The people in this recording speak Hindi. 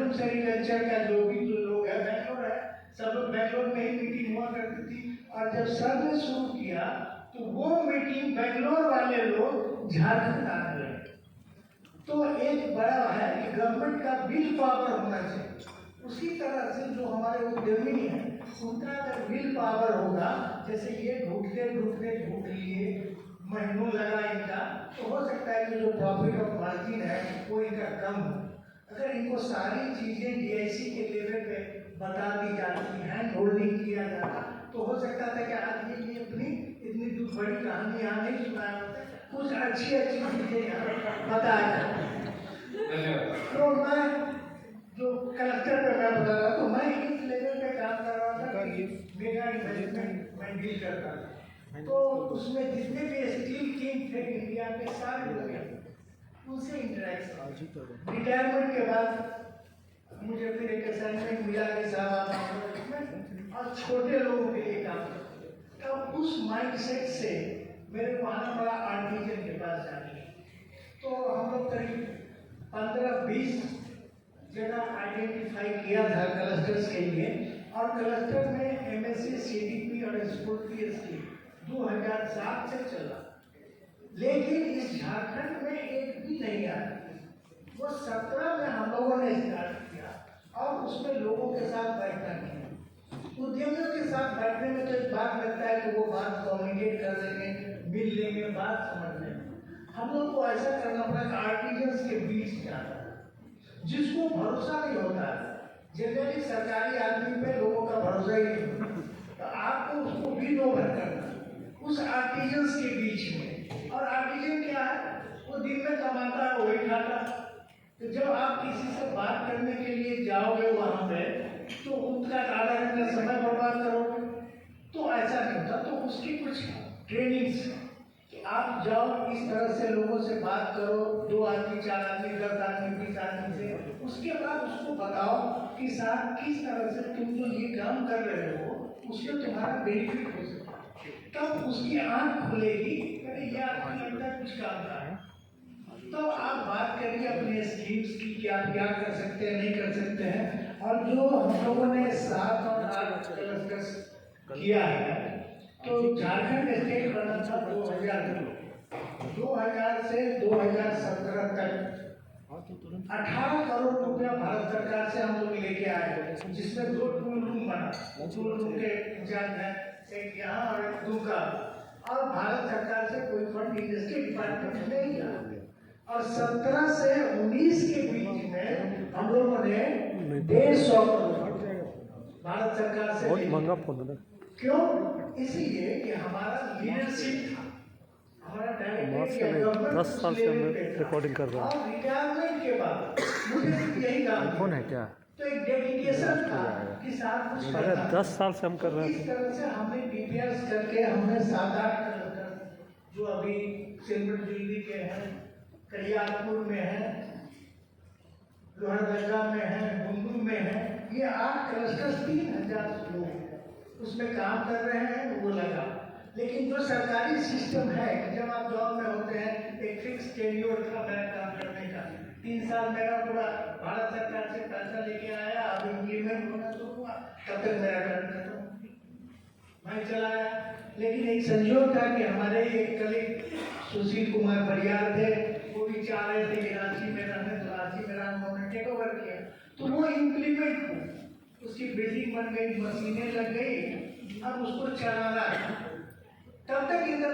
मैक्सिमम सेरिकल्चर का जो लोग है बेंगलोर है, सब लोग बेंगलोर में ही मीटिंग हुआ करती थी। और जब सर ने शुरू किया तो वो मीटिंग बेंगलोर वाले लोग झारखंड आने लगे। तो एक बड़ा है कि गवर्नमेंट का विल पावर होना चाहिए। उसी तरह से जो हमारे उद्यमी हैं उनका अगर विल पावर होगा, जैसे ये ढूंढते ढूंढ लिए महीनों लगा इनका, तो हो सकता है कि जो प्रॉफिट ऑफ मार्जिन है वो इनका कम हो। अगर इनको सारी चीजें डीआईसी के लेवल पे बता दी जाती, हैंड होल्डिंग किया जाता, तो हो सकता था कि आज ये अपनी इतनी बड़ी कहानी यहाँ नहीं सुनाया होता, कुछ अच्छी चीजें यहाँ बताया जाता। तो मैं जो कलेक्टर पे मैं बता रहा, तो मैं इस लेवल पे काम कर रहा था कि मेगा इन्वेस्टमेंट मैं डील करता था। तो उसमें जितने भी स्टील किंग थे इंडिया के सारे लोग हैं, उनसे इंटरेक्शन। रिटायरमेंट के बाद मुझे फिर एक असाइनमेंट मिला कि साहब आप और छोटे लोगों के लिए काम करते, तब उस माइंडसेट से मेरे को आना पड़ा आर्टिजन के पास जाने। तो हम लोग करीब 15-20 जगह आइडेंटिफाई किया था क्लस्टर्स के लिए, और क्लस्टर में एमएससी, सीडीपी और एक्सपोर्ट की स्कीम 2007 से चला, लेकिन इस झारखंड में एक भी नहीं आया। वो 17 में हम लोगों ने स्टार्ट किया और उसमें लोगों के साथ बैठना किया। उद्यमियों के साथ बैठने में तो एक बात लगता है कि वो बात कम्युनिकेट कर देंगे, मिल लेंगे, बात समझ लेंगे। हम लोग को ऐसा करना पड़ा कि आर्टिजन्स के बीच जाना, जिसको भरोसा नहीं होता है। जनरली सरकारी आदमी पे लोगों का भरोसा ही नहीं होता, तो आपको उसको विन ओवर करना उस आर्टिजन्स के बीच में। और आर्टिजन क्या है, वो दिन में कमाता है वही खाता। तो जब आप किसी से बात करने के लिए जाओगे वहां पे, तो उनका आधा घंटा समय बर्बाद करोगे, तो ऐसा नहीं होता। तो उसकी कुछ ट्रेनिंग्स कि आप जाओ इस तरह से लोगों से बात करो, 2 आदमी, 4 आदमी, 10 आदमी, 20 आदमी से, उसके बाद उसको बताओ कि साहब किस तरह से तुम जो ये काम कर रहे हो उससे तुम्हारा बेनिफिट हो सकता है। तब उसकी आंख खुलेगी, अरे ये आपको लगता है कुछ काम का है। तो आप बात करिए अपने स्कीम्स की कि आप क्या कर सकते हैं, नहीं कर सकते हैं। और जो हम लोगों ने 7 और 8 क्लस्टर्स किया है, तो झारखंड स्टेट बना था 2000 से 2017 तक 18 करोड़ रुपया भारत सरकार से हम लोग लेके आए, जिसमें 2 टूल रूम बना। टूल रूम के इंचार्ज है एक यहाँ और एक दूसरा, और भारत सरकार से कोई फंड इंडस्ट्री डिपार्टमेंट नहीं दिया। और 17 से 19 के बीच में हम लोगों ने 150 करोड़ भारत सरकार से बहुत महंगा फोन है। क्यों? इसलिए कि हमारा लीडरशिप था, हमारा डायरेक्टर 10 साल से मैं रिकॉर्डिंग कर रहा हूँ। और रिटायरमेंट के बाद मुझे सिर्फ यही काम फोन है क्या? तो एक डेडिकेशन था कि साथ कुछ अरे 10 साल से हम कर रहे इस थे। तरह से हमने डीपीएस करके हमने 7-8 जो अभी सिल्वर दिल्ली के हैं, करियापुर में है, लोहरदगा में है, गुंडू में है, ये 8 क्लस्टर्स 3000 लोग उसमें काम कर रहे हैं, वो लगा। लेकिन जो सरकारी सिस्टम है कि जब आप जॉब में होते हैं एक फिक्स टेन्योर था मेरा काम करने का, 3 साल मेरा पूरा भारत सरकार से पैसा लेके आया, अब इम्प्लीमेंट होना शुरू हुआ, तब तक मेरा काम खत्म, मैं चला आया। लेकिन एक संयोग था कि हमारे एक कलीग सुशील कुमार परियार थे, वो भी चाह रहे थे कि रांची में रहने, तो रांची में उन्होंने टेक ओवर किया, तो वो इम्प्लीमेंट हुआ, उसकी बिल्डिंग बन गई, मशीनें लग गई, अब उसको चलाना है। तब तक इधर